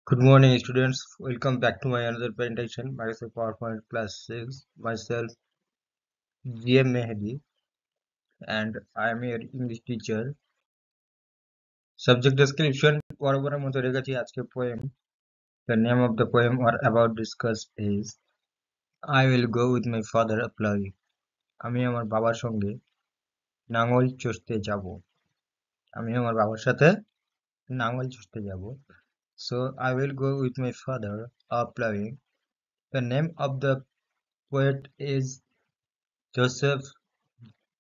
Good morning, students. Welcome back to my another presentation. Microsoft PowerPoint Plus 6. Myself, GM Mehdi, and I am your English teacher. Subject description বরাবরের মতো রেখেছি আজকে poem. The name of the poem or about discuss is I will go with my father apply. আমি আমার বাবার সঙ্গে নাঙ্গল চষতে যাব। আমি আমার বাবার সাথে নাঙ্গল চষতে যাব। So I will go with my father applying. The name of the poet is Joseph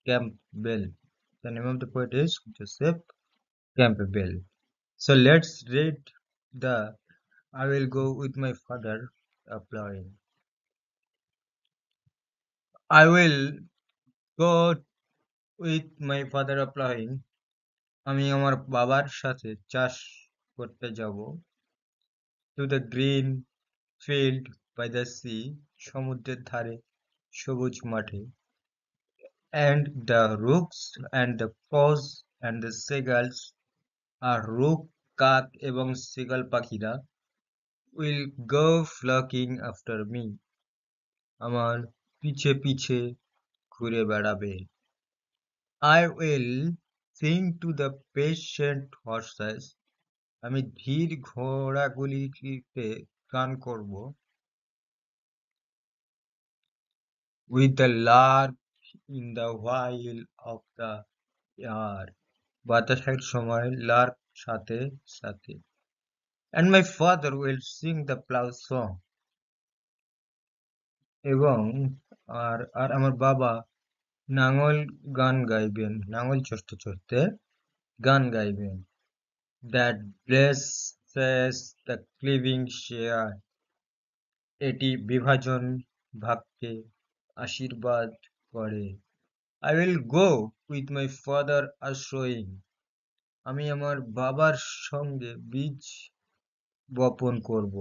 Campbell. The name of the poet is Joseph Campbell. So let's read the I will go with my father applying. I will go with my father applying. আমি আমার বাবার সাথে চাষ করতে যাব। To the green field by the sea, সমুদ্রের ধারে সবুজ মাঠে। And the rooks and the crows and the seagulls আর রুক, কাক এবং সিগল পাখিরা will go flocking after me. আমার পিছে পিছে ঘুরে বেড়াবে। I will sing to the patient horses. আমি ধীর ঘোড়াগুলিতে গান করব। With the lark in the while of the year. বাতাসের সময় লার্ক সাথে সাথে। And my father will sing the plow song. এবং আর আর আমার বাবা নাঙল গান গাইবেন, নাঙল চড়তে চড়তে গান গাইবেন। That blesses the cleaving share. এটি বিভাজন ভাগকে আশীর্বাদ করে। I will go with my father a-sowing. আমি আমার বাবার সঙ্গে বীজ বপন করব।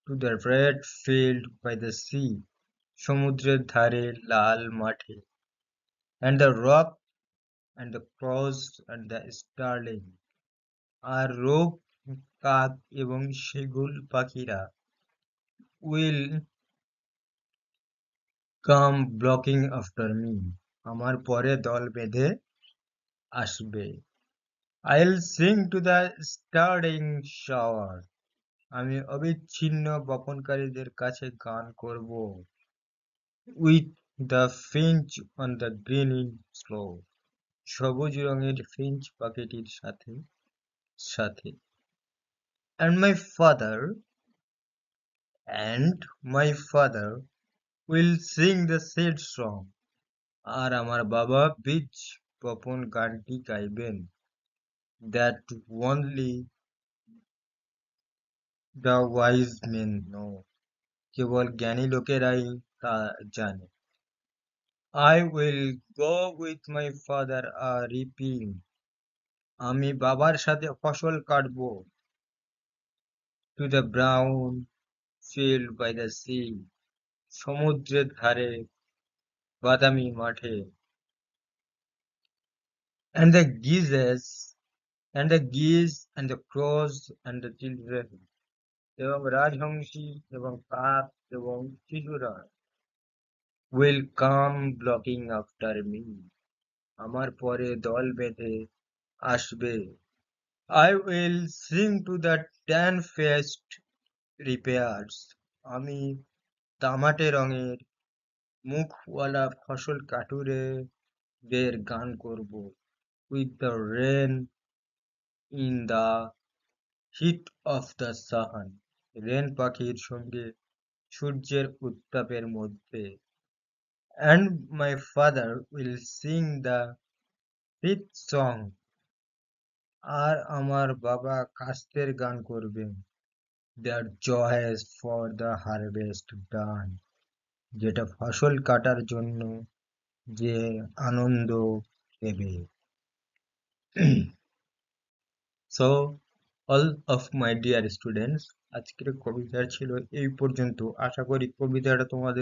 To the red field by the sea. সমুদ্রের ধারে লাল মাঠে। And the rock and the crows and the starling. আর রোক, কাক এবং সেগুল পাখিরা will come blocking after me. আমার পরে দল বেঁধে আসবে। I'll sing to the starting shower. আমি অবিচ্ছিন্ন বপনকারীদের কাছে গান করব। With the finch on the green slope. সবুজ রঙের ফিঞ্চ পাখিটির সাথে সাথে। And my father will sing the seed song. আর আমার বাবা বীজ বপন গানটি গাইবেন। That only the wise men know. কেবল জ্ঞানী লোকেরাই তা জানে। I will go with my father a-reaping. আমি বাবার সাথে ফসল কাটব। To the brown field by the sea. সমুদ্রের ধারে বাদামি মাঠে। And the geese and the crows and the children. এবং রাজহংসী এবং কাক এবং শিশুরা will come blocking after me. আমার পরে দল বেঁধে আসবে। I will sing to the tan-faced reapers. আমি তামাটে রঙের মুখওয়ালা ফসল কাটুরেদের গান করব। With the rain in the heat of the sun. Wren পাখির সঙ্গে সূর্যের উত্তাপের মধ্যে। And my father will sing the fifth song. আর আমার বাবা কাস্তের গান করবেন। Their joys for the harvest done. যেটা ফসল কাটার জন্য যে আনন্দ দেবে। So all of my dear students, আজকের কবিতা ছিল এই পর্যন্ত। আশা করি কবিতাটা তোমরা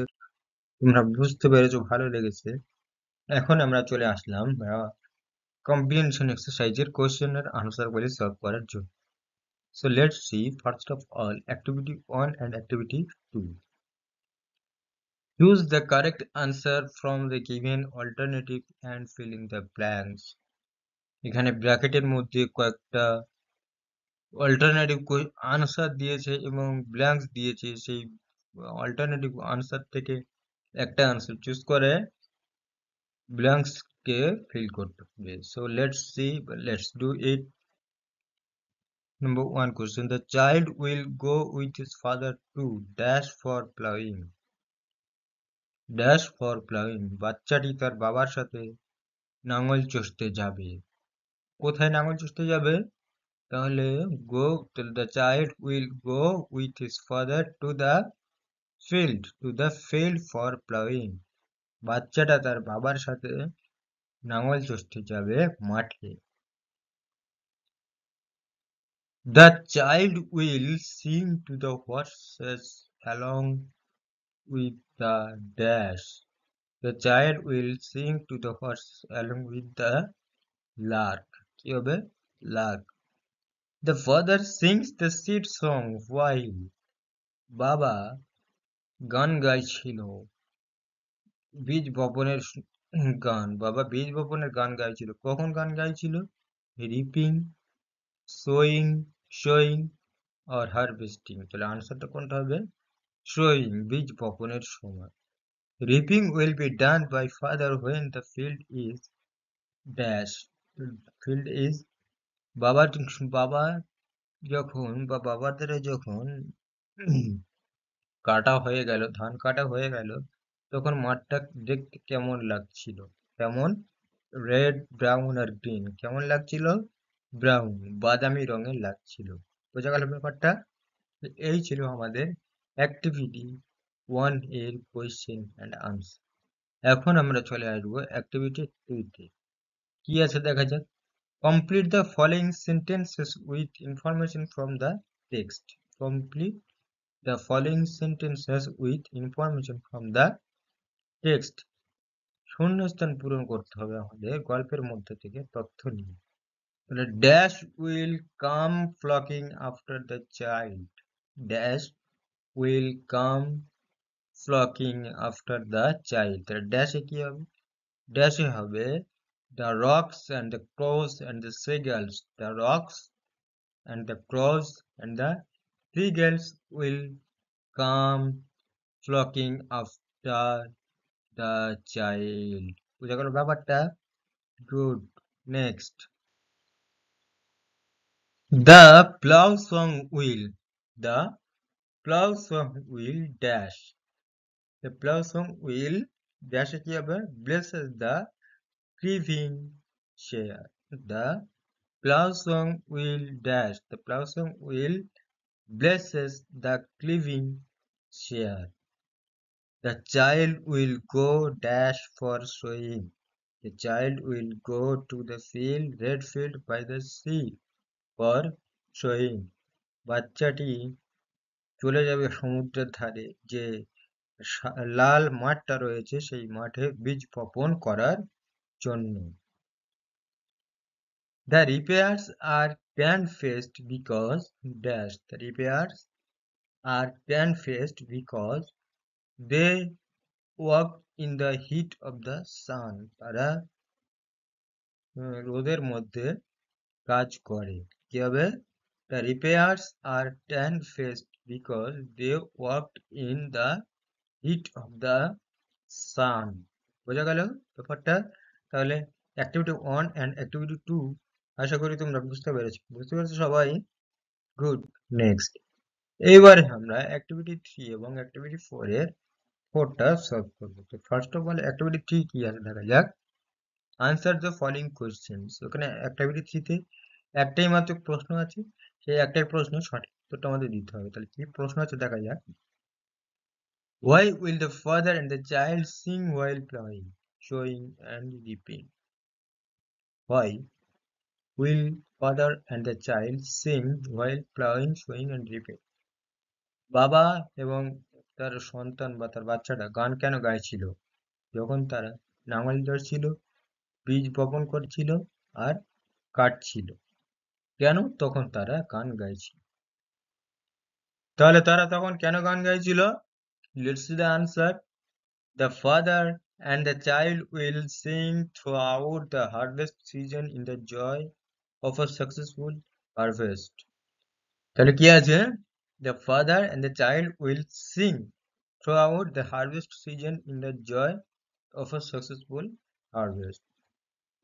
বুঝতে পেরেছো, ভালো লেগেছে। এখন আমরা চলে আসলাম কম্প্রিহেনশন এক্সারসাইজের কোশ্চেনের আনসার বলে সলভ করার জন্য। So let's see first of all activity 1 and activity 2. Choose the correct answer from the given alternative and fill in the blanks. এখানে ব্র্যাকেটের মধ্যে কয়েকটা অল্টারনেটিভ আনসার দিয়েছে এবং ব্ল্যাঙ্কস দিয়েছে, সেই অল্টারনেটিভ আনসার থেকে একটা আনসার চুজ করে ব্ল্যাঙ্কস কে ফিল করতে হবে। So let's see, let's do it. Number 1 question: the child will go with his father to dash for plowing. Dash for ploughing, বাচ্চাটি তার বাবার সাথে নাঙল চষতে যাবে। কোথায় নাঙল চষতে যাবে? তাহলে go, the child will go with his father to the field for ploughing. বাচ্চাটা তার বাবার সাথে নাঙল চষতে যাবে মাঠে। The child will sing to the horses along with the dash. The child will sing to the horses along with the lark. কি হবে? Lark. The father sings the seed song while বাবা গান গাইছিল বীজ বপনের গান। বাবা বীজ বপনের গান গাইছিল। কখন গান গাইছিল? রিপিং, শোয়িং আর হারভেস্টিং। তাহলে আনসারটা কোনটা হবে? শোয়িং, বীজ বপনের সময়। Reaping will be done by father when the field is dash. Field is বাবা যখন বা বাবাদের যখন কাটা হয়ে গেল, ধান কাটা হয়ে গেল, তখন মাঠটা দেখতে কেমন লাগছিল? কেমন? রেড, ব্রাউন আর গ্রিন। কেমন লাগছিল? ব্রাউন, বাদামি রঙের লাগছিল। বোঝা গেল ব্যাপারটা? এই ছিল আমাদের অ্যাক্টিভিটি 1 এর কোয়েশ্চেন অ্যান্ড আনসার। এখন আমরা চলে আসবো অ্যাক্টিভিটি 2 তে। কি আছে দেখা যাক। Complete the following sentences with information from the text. Complete the following sentences with information from the text. শূন্যস্থান পূরণ করতে হবে আমাদের গল্পের মধ্যে থেকে তথ্য নিয়ে। তাহলে dash will come flocking after the child. Dash will come flocking after the child. তাহলে ড্যাশে কি হবে? ড্যাশে হবে the rocks and the crows and the seagulls. The rocks and the crows and the seagulls will come flocking after the child. বুঝা গেল ব্যাপারটা? Good. Next, the plow song will, the plow song will dash, the plow song will dash কি হবে? Blesses the cleaving share. The plow song will dash, the plow song will blesses the cleaving share. The child will go dash for sowing. The child will go to the red field by the sea for sowing. বাচ্চাটি চলে যাবে সমুদ্রের ধারে, যে লাল মাঠটা রয়েছে সেই মাঠে বীজ বপন করার জন্য। The repairs are pan-faced because dash. The repairs are pan-faced because they work in the heat of the sun. তারা রোদের মধ্যে কাজ করে। কি হবে? The repairs are tan-faced because they worked in the heat of the sun. বোঝা গেল ব্যাপারটা? তাহলে অ্যাক্টিভিটি 1 and অ্যাক্টিভিটি 2 আশা করি তোমরা বুঝতে পেরেছো। বুঝতে পেরেছো সবাই? গুড। নেক্সট, এইবারে আমরা অ্যাক্টিভিটি 3 এবং অ্যাক্টিভিটি 4 এর কোডটা সলভ করবো। তো ফার্স্ট অফ অল অ্যাক্টিভিটি 3 কি আছে দেখা যাক। Answer the following questions. ওখানে অ্যাক্টিভিটি 3 তে একটাই মাত্র প্রশ্ন আছে, সেই একটাই প্রশ্ন সঠিক উত্তরটা আমাদের দিতে হবে। তাহলে কি প্রশ্ন আছে দেখা যাক। Why will the father and the child sing while plowing, sowing and reaping? Why will father and the child sing while plowing, sowing and reaping? বাবা এবং তার সন্তান বা তার বাচ্চাটা গান কেন গাইছিল? যখন তারা নাঙল ধরছিল, বীজ বপন করছিল আর কাটছিল। কেন তখন তারা গান গাইছিল? তাহলে তারা তখন কেন গান গাইছিল? Let's see the answer. The father and the child will sing throughout the harvest season in the joy of a successful harvest. তাহলে কি আছে? The father and the child will sing throughout the harvest season in the joy of a successful harvest.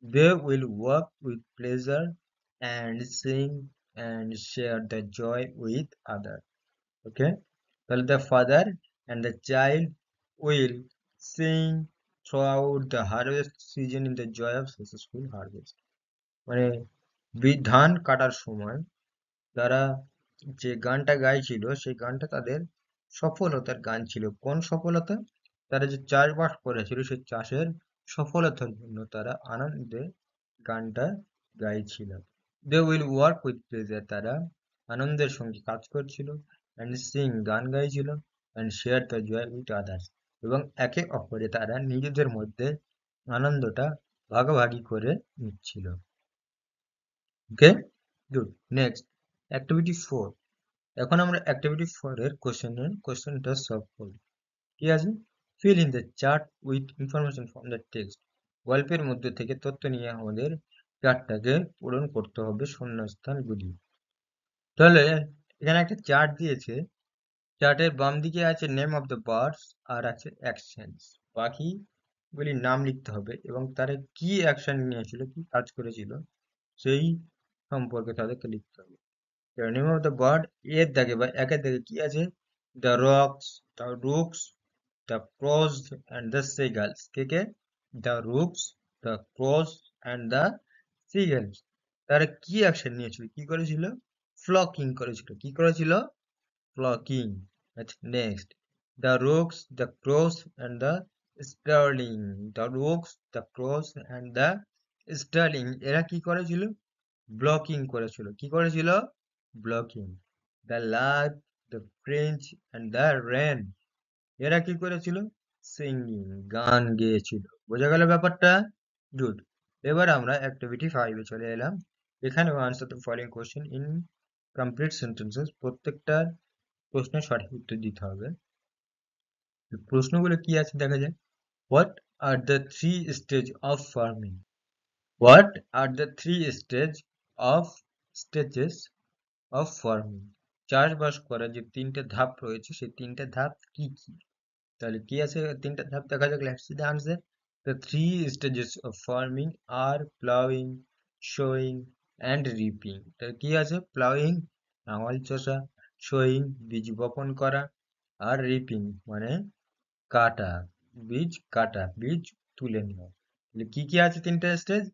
They will work with pleasure and sing and share the joy with others. Okay? Well, the father and the child will sing throughout the harvest season in the joy of successful harvest. মানে ধান কাটার সময় তারা যে গানটা গাইছিল সেই গানটা তাদের সফলতার গান ছিল। কোন সফলতা? তারা যে চাষবাস করেছিল সেই চাষের সফলতার জন্য তারা আনন্দে গানটা গাইছিল। They will work with pleasure, তারা আনন্দের সঙ্গে কাজ করছিল, অ্যান্ড সিং গান গাইছিল, and share the joy with others, এবং একে অপরে তারা নিজেদের মধ্যে আনন্দটা ভাগাভাগি করে নিচ্ছিল। ওকে, গুড। Next, activity 4। এখন আমরা অ্যাক্টিভিটি 4 এর কোশ্চেনটা সলভ করব। ঠিক আছে? Fill in the chart with information from the text. গল্পের মধ্যে থেকে তথ্য নিয়ে আমাদের চার্টটাকে পূরণ করতে হবে শূন্যস্থানগুলি। তাহলে এখানে একটা চার্ট দিয়েছে। চার্টের বাম দিকে আছে নেম অফ দ্য বার্ডস আর আছে অ্যাকশনস। পাখিগুলির নাম লিখতে হবে এবং তারা কি অ্যাকশন নিয়েছিল, কি কাজ করেছিল সেই সম্পর্কে তাদেরকে লিখতে হবে। নেম অফ দ্য বার্ড এর দাগে বা একের দাগে কি আছে? The rooks, the rooks, the crows and the seagulls. কে কে? The rooks, the crows and the seagulls. তারা কি অ্যাকশন নিয়েছিল, কি করেছিল? ফ্লকিং করেছিল। কি করেছিল? ফ্লকিং। আচ্ছা, next, the rooks, the crows and the starling. The rooks, the crows and the starling এরা কি করেছিল? ব্লকিং করেছিল। কি করেছিল? Flocking. The lark, the finch and the wren এরা কি করেছিল? সিঙ্গিং, গান গেয়েছিল। বোঝা গেল ব্যাপারটা? গুড। এবার আমরা অ্যাক্টিভিটি 5 এ চলে এলাম। এখানেও answer the following question in complete sentences. প্রত্যেকটা প্রশ্নের সঠিক উত্তর দিতে হবে। প্রশ্নগুলো কি আছে দেখা যায়। What are the three stage of farming? What are the three stages of farming? চাষবাস করার যে তিনটে ধাপ রয়েছে সেই তিনটে ধাপ কি কি? তাহলে কি আছে তিনটা ধাপ দেখা যাক। Let's see the answer. The three stages of farming are plowing, sowing and reaping. তাহলে কি আছে? প্লাউইং লাঙল চষা, sowing বীজ বপন করা, আর রিপিং মানে কাটা, বীজ তুলে নেওয়া। তাহলে কি কি আছে তিনটা stage?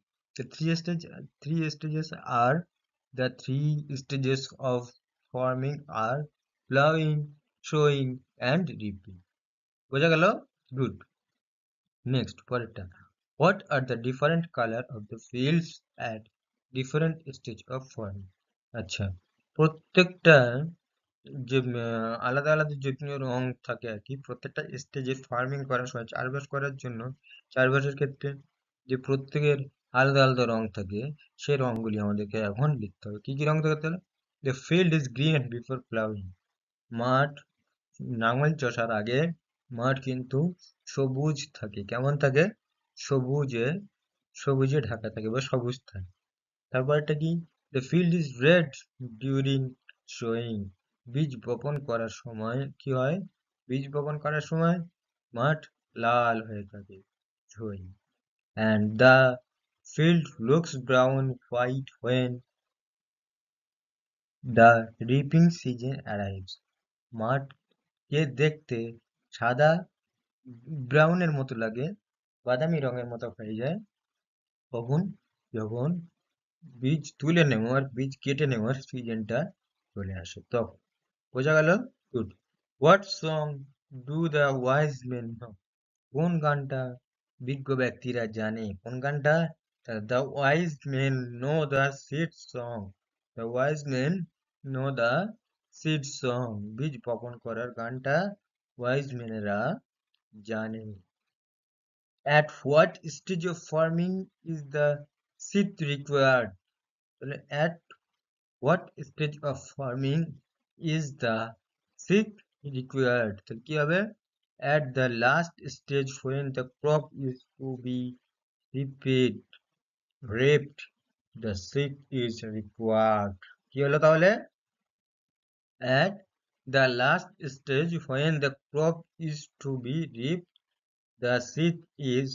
three stages are the three stages of farming are plowing, sowing and reaping. বোঝা গেল? গুড। নেক্সট পরেরটা। What are the different colour of the fields at different stage of farming? আচ্ছা, প্রত্যেকটা যে আলাদা আলাদা যে রং থাকে আর কি প্রত্যেকটা স্টেজে ফার্মিং করার সময়, চাষবাস করার জন্য, চাষবাসের ক্ষেত্রে যে প্রত্যেকের আলাদা আলাদা রং থাকে সেই রংগুলি আমাদেরকে এখন লিখতে হবে। কি কি রং থাকে তাহলে? The field is green before ploughing. মাঠ লাঙল চষার আগে মাঠ কিন্তু সবুজ থাকে। কেমন থাকে? সবুজে সবুজে ঢাকা থাকে বা সবুজ থাকে। তারপরটা কি? The field is red during showing. বীজ বপন করার সময় কি হয়? বীজ বপন করার সময় মাঠ লাল হয়ে থাকে, sowing. And the field looks brown white when the reaping season arrives. মাঠকে দেখতে সাদা ব্রাউনের মতো লাগে, বাদামি রঙের মতো হয়ে যায় কখন? যখন বীজ তুলে নেওয়ার, বীজ কেটে নেওয়ার সিজনটা চলে আসে তখন। বোঝা গেল? Good. What song do the wise men know? কোন গানটা বিজ্ঞ ব্যক্তিরা জানে? কোন গানটা? The wise men know the seed song. The wise men know the seed song. বীজ বপন করার গানটা ওয়াইজ মেনেরা জানে। At what stage of farming is the seed required? তাহলে at what stage of farming is the sick required, তো কি হবে? At the last stage when the crop is to be reaped, reaped, the sick is required. কি হলো তাহলে? At the last stage when the crop is to be reaped, the seed is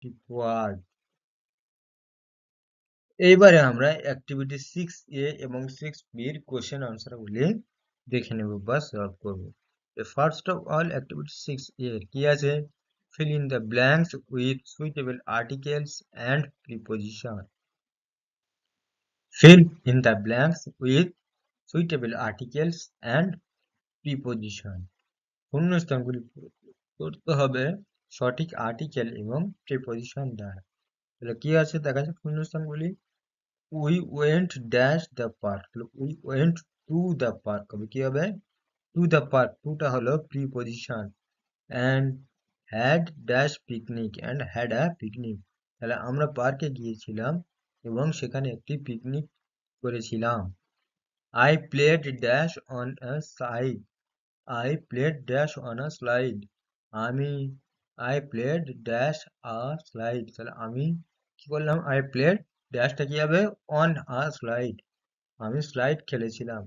required. এইবারে আমরা activity 6A এবং 6B এর question আনসারগুলি দেখে নেব বা সলভ করব। First of all activity 6A কি আছে? Fill in the blanks with suitable articles and preposition. Fill in the blanks with suitable articles and preposition. শূন্যস্থানগুলি করতে হবে সঠিক আর্টিকেল এবং প্রিপোজিশন দ্বারা। তাহলে কি আছে দেখা যাক শূন্যস্থানগুলি। We went dash the park, we went to the park হবে কি হবে? To the park, to টা হলো preposition, and had dash picnic, and had a picnic, তাহলে আমরা পার্কে গিয়েছিলাম এবং সেখানে একটি পিকনিক করেছিলাম। I played dash on a slide, I played dash on a slide, আমি I played dash a slide, তাহলে আমি কি করলাম? I played ড্যাশটা কি হবে? On a slide, আমি স্লাইড খেলেছিলাম।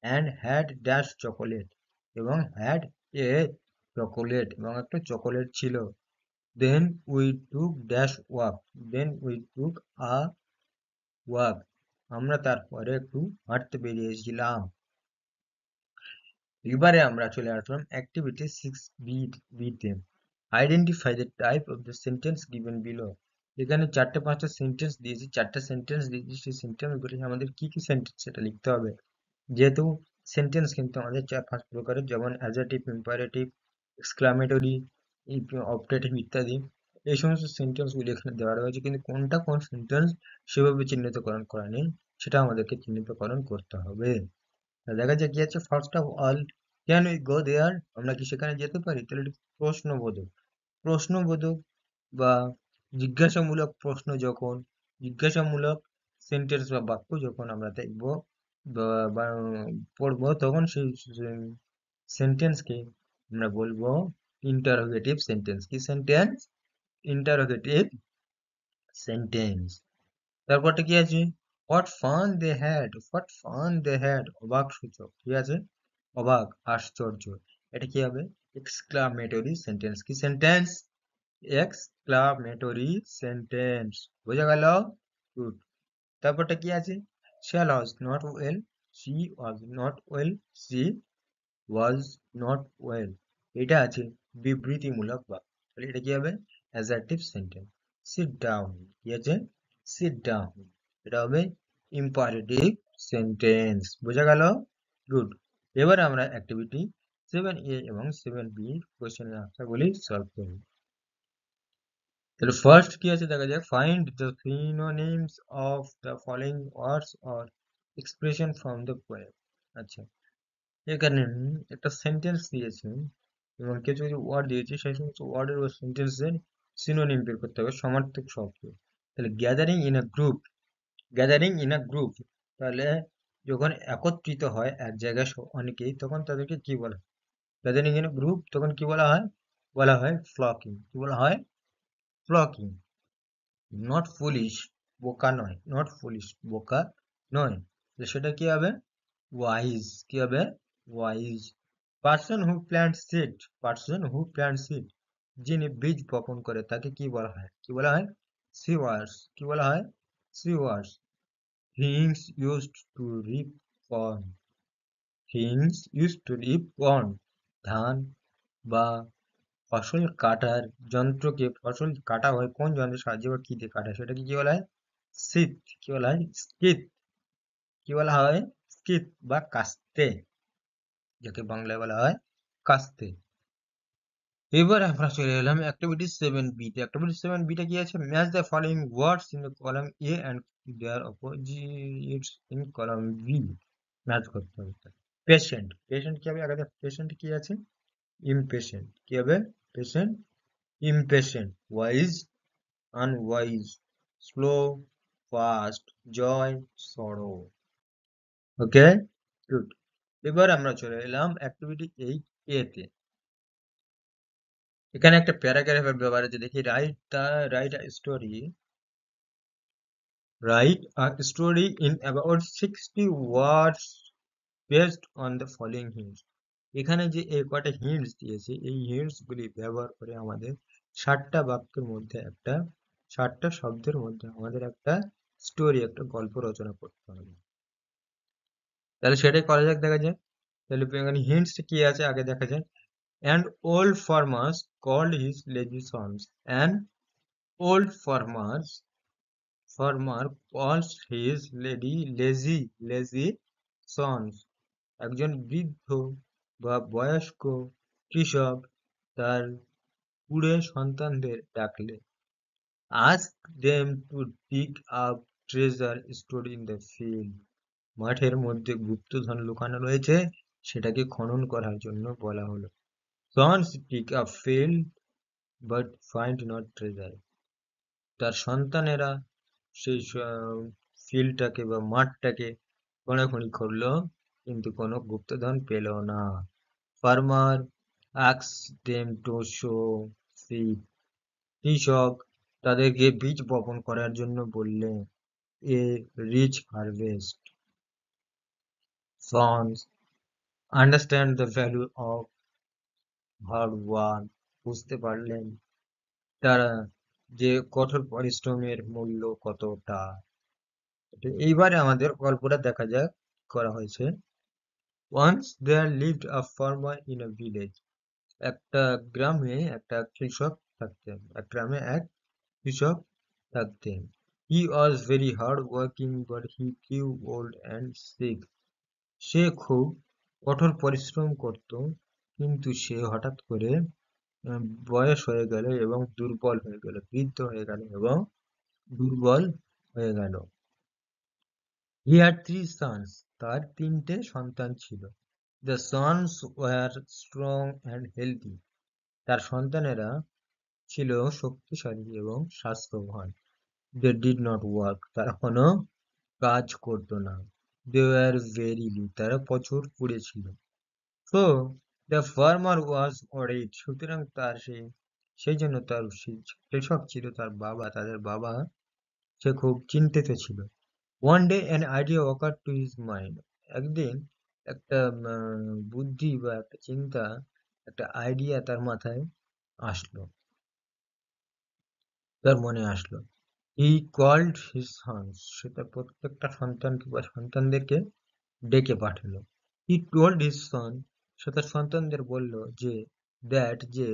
অ্যান্ড হ্যাড ড্যাশ চকোলেট, এবং হ্যাড এ চকোলেট, এবং একটা চকোলেট ছিল। Then we took dash walk, then we took a walk, আমরা তারপরে একটু হাঁটতে বেরিয়েছিলাম। এবারে আমরা চলে আসলাম অ্যাক্টিভিটি 6B তে। Identify the type of the sentence given below. এখানে 4-5টা সেন্টেন্স দিয়েছি, 4টা সেন্টেন্স দিয়েছি, সেই সেন্টেন্সগুলি আমাদের কি কি সেন্টেন্স সেটা লিখতে হবে। যেহেতু সেন্টেন্স কিন্তু আমাদের 4-5 প্রকারের, যেমন অ্যাডজেক্টিভ, ইম্পারেটিভ, এক্সক্লামেটরি, অবজেক্টিভ ইত্যাদি। এই সমস্ত সেন্টেন্সগুলি এখানে দেওয়া রয়েছে, কিন্তু কোনটা কোন সেন্টেন্স সেভাবে চিহ্নিতকরণ করা নেই, সেটা আমাদেরকে চিহ্নিতকরণ করতে হবে। দেখা যাক কি আছে। First of all, can we go there, আমরা কি সেখানে যেতে পারি? তাহলে এটি প্রশ্নবোধক। প্রশ্নবোধক বা জিজ্ঞাসামূলক প্রশ্ন যখন, জিজ্ঞাসামূলক সেন্টেন্স বা বাক্য যখন আমরা দেখব বা পড়বো, তখন সেই সেন্টেন্সকে আমরা বলবো ইন্টারোগেটিভ সেন্টেন্স। কি সেন্টেন্স? Interrogative sentence. তারপরটা কি আছে? What fun they had, what fun they had, অবাক সূচক, ঠিক আছে? অবাক, আশ্চর্য, এটা কি হবে? Exclamatory sentence. কি সেন্টেন্স? Exclamatory sentence. বোঝা গেল? গুড। তারপরটা কি আছে? She was not well, she was not well, she was not well, এটা আছে বিবৃতিমূলক বাক্য। তাহলে এটা কি হবে? Adjective sentence. সিট ডাউন, কি আছে? সিট ডাউন, এটা হবে ইম্পারেটিভ সেন্টেন্স। বোঝা গেল? গুড। এবার আমরা অ্যাক্টিভিটি 7A এবং 7B কোশ্চেনের আনসারগুলি সলভ করব। তাহলে ফার্স্ট কি আছে দেখা যাক। Find the synonyms of the following words or expression from the poem. আচ্ছা, এখানে একটা সেন্টেন্স দিয়েছে এবং কিছু কিছু ওয়ার্ড দিয়েছে, সেই সমস্ত ওয়ার্ডের বা সেন্টেন্সের সিনোনিম বের করতে হবে, সমার্থক শব্দ। তাহলে gathering in a group, gathering in a group, তাহলে যখন একত্রিত হয় এক জায়গায় অনেকেই, তখন তাদেরকে কি বলা হয়? গ্যাদারিং ইন আ গ্রুপ, তখন কি বলা হয়? বলা হয় ফ্লকিং। কি বলা হয়? ফ্লকিং। নট ফুলিশ, বোকা নয়, নট ফুলিশ, বোকা নয়, তো সেটা কি হবে? ওয়াইজ। কি হবে? Wise. Person who plant seed, person who plant seed, যিনি বীজ বপন করে তাকে কি বলা হয়? কি বলা হয়? সিওয়ার্স। কি বলা হয়? সিওয়ার্স। Things used to reap corn, things used to reap corn, ধান বা ফসল কাটার যন্ত্রকে, ফসল কাটা হয় কোন যন্ত্রের সাহায্যে বা কি দিয়ে কাটা হয়, সেটাকে কি বলা হয়? সিট। কি বলা হয়? স্কিত। কি বলা হয়? স্কিত বা কাস্তে, যাকে বাংলায় বলা হয় কাস্তে। এবার আমরা চলে এলাম অ্যাক্টিভিটি 7B তে। অ্যাক্টিভিটি 7B টা কি আছে? Match the following words in the column A and their opposites in column B. Match করতে হবে। পেশেন্ট, পেশেন্ট কি হবে? আগে পেশেন্ট কি আছে? ইমপেশেন্ট। কি হবে? Patient, impatient. Wise, unwise. Slow, fast. Joy, sorrow. Okay, good. এবার আমরা চলে এলাম অ্যাক্টিভিটি 8 তে। এখানে একটা প্যারাগ্রাফের ব্যাপারে যে দেখি, right a story in about 60 words based on the following hints. এখানে যে এই কটা হিন্টস দিয়েছে, এই হিন্টস গুলি ব্যবহার করে আমাদের 60টা বাক্যের মধ্যে একটা 60টা শব্দের মধ্যে আমাদের একটা স্টোরি, একটা গল্প রচনা করতে হবে। তাহলে সেটাই করা যাক, দেখা যায়। তাহলে এখানে হিন্টস কি আছে আগে দেখা যায়। And old farmers called his lazy sons. An old farmer calls his lazy sons. একজন বৃদ্ধ বা বয়স্ক কৃষক তার কুড়ে সন্তানদের ডাকলে, ask them to dig up treasure stored in the field. মাঠের মধ্যে গুপ্তধন লুকানো রয়েছে, সেটাকে খনন করার জন্য বলা হলো। Sons dig up field but find not treasure. তার সন্তানেরা সেই ফিল্ডটাকে বা মাঠটাকে খোঁড়াখুঁড়ি করলো, কিন্তু কোনো গুপ্তধন পেল না। Farmer asked them to sow seed. কৃষক তাদেরকে বীজ বপন করার জন্য বললেন। A rich harvest. Sons understand the value of hard work. বুঝতে পারলেন তারা যে কঠোর পরিশ্রমের মূল্য কতটা। তো এইবারে আমাদের গল্পটা দেখা যাক করা হয়েছে। Once there lived a farmer in a village. একটা গ্রামে একটা কৃষক থাকতেন। এক গ্রামে এক কৃষক থাকতেন। He was very hard working but he grew old and sick. সে খুব কঠোর পরিশ্রম করত, কিন্তু সে হঠাৎ করে বয়স হয়ে গেল এবং দুর্বল হয়ে গেল, বৃদ্ধ হয়ে গেল এবং দুর্বল হয়ে গেল। He had three sons. তার তিনটে সন্তান ছিল। The sons were strong and healthy. তার সন্তানেরা ছিল শক্তিশালী এবং স্বাস্থ্যবান। They did not work. তারা কোনো কাজ করতো না। They were very weak. তারা প্রচুর কুঁড়ে ছিল। So the farmer was worried. সুতরাং সেই জন্য তার কৃষক ছিল তার বাবা, তাদের বাবা, সে খুব চিন্তিত ছিল। One day an idea occurred to his mind. একদিন একটা বুদ্ধি বা একটা চিন্তা, একটা আইডিয়া তার মাথায় আসলো, তার মনে আসলো। He called his sons. সে তার প্রত্যেকটা সন্তানকে বা সন্তানদেরকে ডেকে পাঠালো। He told his son. সে তার সন্তানদের বলল যে যে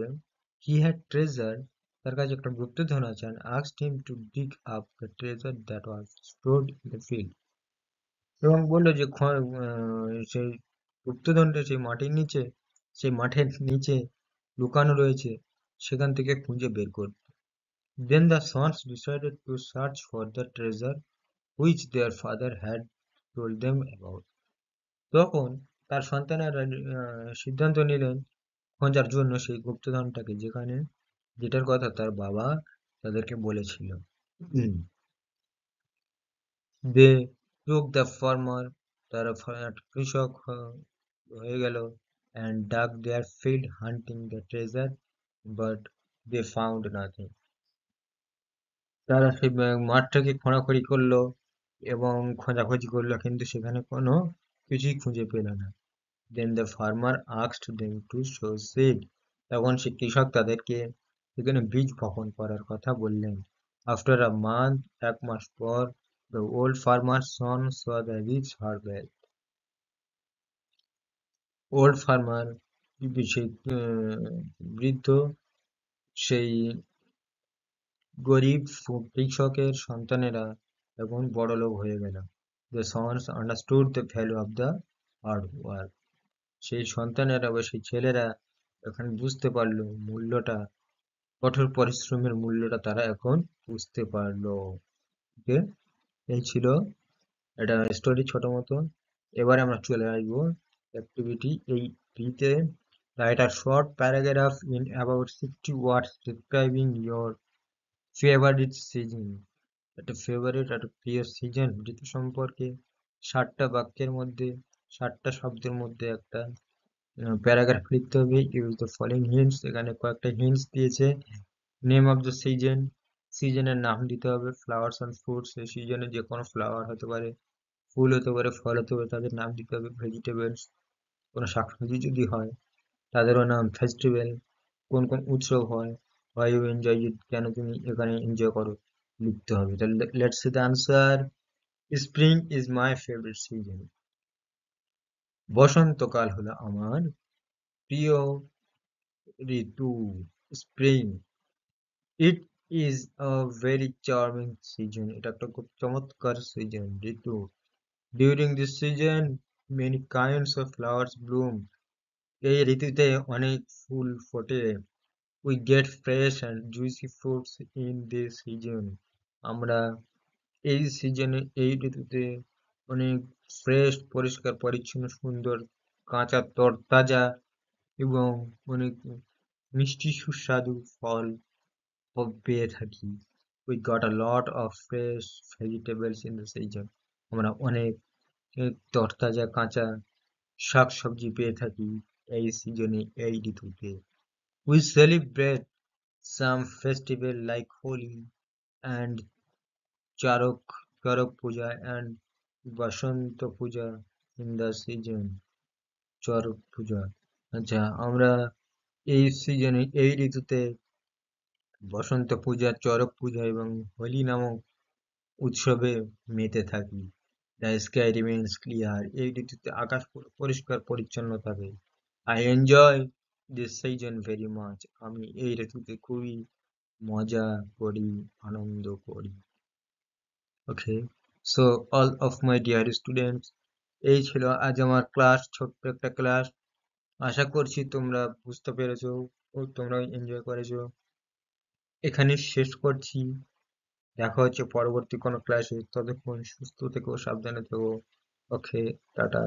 he had treasure. তার কাছে একটা গুপ্তধন আছে, and asked him to dig up the treasure that was stored in the field. এবং বললো যে সেই গুপ্তধনটা সেই মাঠের নিচে লুকানো রয়েছে, সেখান থেকে খুঁজে বের করতে। Then the sons decided to search for the treasure which their father had told them about. তখন তার সন্তানেরা সিদ্ধান্ত নিলেন খোঁজার জন্য সেই গুপ্তধনটাকে, যেটার কথা তার বাবা তাদেরকে বলেছিল। They took the farmer. তারা কৃষক হয়ে গেল, and dug their field hunting the treasure, but they found nothing. তারা সেই মাঠটাকে খোঁড়াখুঁড়ি করলো এবং খোঁজাখুঁজি করলো, কিন্তু সেখানে কোনো কিছুই খুঁজে পেল না। Then the farmer asked them to sow seed. তখন সে কৃষক তাদেরকে সেখানে বীজ বপন করার কথা বললেন। After a month, এক মাস পর, the old farmer's son saw the rich harvest. Old farmer, সেই বৃদ্ধ, সেই গরিব কৃষকের সন্তানেরা এখন বড়লোক হয়ে গেল। The sons understood the value of the hard work. সেই সন্তানেরা বা সেই ছেলেরা এখন বুঝতে পারলো মূল্যটা, কঠোর পরিশ্রমের মূল্যটা তারা এখন বুঝতে পারলো। ওকে, এই ছিল এটা স্টোরি ছোট মতো। এবারে আমরা চলে আসবো অ্যাক্টিভিটি 8 তে। Write a short paragraph in about 60 words describing your favourite season. একটা প্রিয় সিজন ঋতু সম্পর্কে 60টা বাক্যের মধ্যে 7টা শব্দের মধ্যে একটা প্যারাগ্রাফ লিখতে হবে। ইউজ দ্য ফলোইং হিন্টস, এখানে কয়েকটা হিন্টস দিয়েছে। নেম অফ দ্য সিজন, সিজনের নাম দিতে হবে। ফ্লাওয়ার্স অ্যান্ড ফ্রুটস, এই সিজনে যে কোনো ফ্লাওয়ার হতে পারে, ফুল হতে পারে, ফল হতে পারে, তাদের নাম দিতে হবে। ভেজিটেবলস, কোনো শাকসবজি যদি হয় তাদেরও নাম। ফেস্টিভ্যাল, কোন কোন উৎসব হয়। হোয়াই ইউ এনজয় ইট, কেন তুমি এখানে এনজয় করো, লিখতে হবে। তাহলে let's see the answer. Spring is my favourite season, বসন্তকাল হলো আমার প্রিয় ঋতু। Spring, it is a very charming season, এটা একটা খুব চমৎকার সিজন, ঋতু। During this season many kinds of flowers bloom, এই ঋতুতে অনেক ফুল ফোটে। We get fresh and juicy fruits in this season, আমরা এই সিজনে, এই ঋতুতে অনেক ফ্রেশ, পরিষ্কার পরিচ্ছন্ন, সুন্দর, কাঁচা তরতাজা এবং অনেক মিষ্টি সুস্বাদু ফল পেয়ে থাকি। We got a lot of fresh vegetables in the season, আমরা অনেক তরতাজা কাঁচা শাক সবজি পেয়ে থাকি এই সিজনে, এই ঋতুতে। We celebrate some festival like Holi and Charak Charak Puja and Basanta Puja in the season, Charak Puja. আচ্ছা, আমরা এই সিজনে, এই ঋতুতে বসন্ত পূজা, চড়ক পূজা এবং হোলি নামক উৎসবে মেতে থাকি। দ্য স্কাই রিমেইনস ক্লিয়ার, এই ঋতুতে আকাশ পরিষ্কার পরিচ্ছন্ন থাকে। I enjoy this season very much, আমি এই ঋতুতে খুবই মজা করি, আনন্দ করি। Okay, so all of my dear students, এই ছিল আজ আমার ক্লাস, ছোট্ট একটা ক্লাস। আশা করছি তোমরা বুঝতে পেরেছো ও তোমরা এনজয় করেছো। এখানে শেষ করছি, দেখা হচ্ছে পরবর্তী কোনো ক্লাসে। ততক্ষণ সুস্থ থেকো, সাবধানে থেকো। ওকে, টাটা।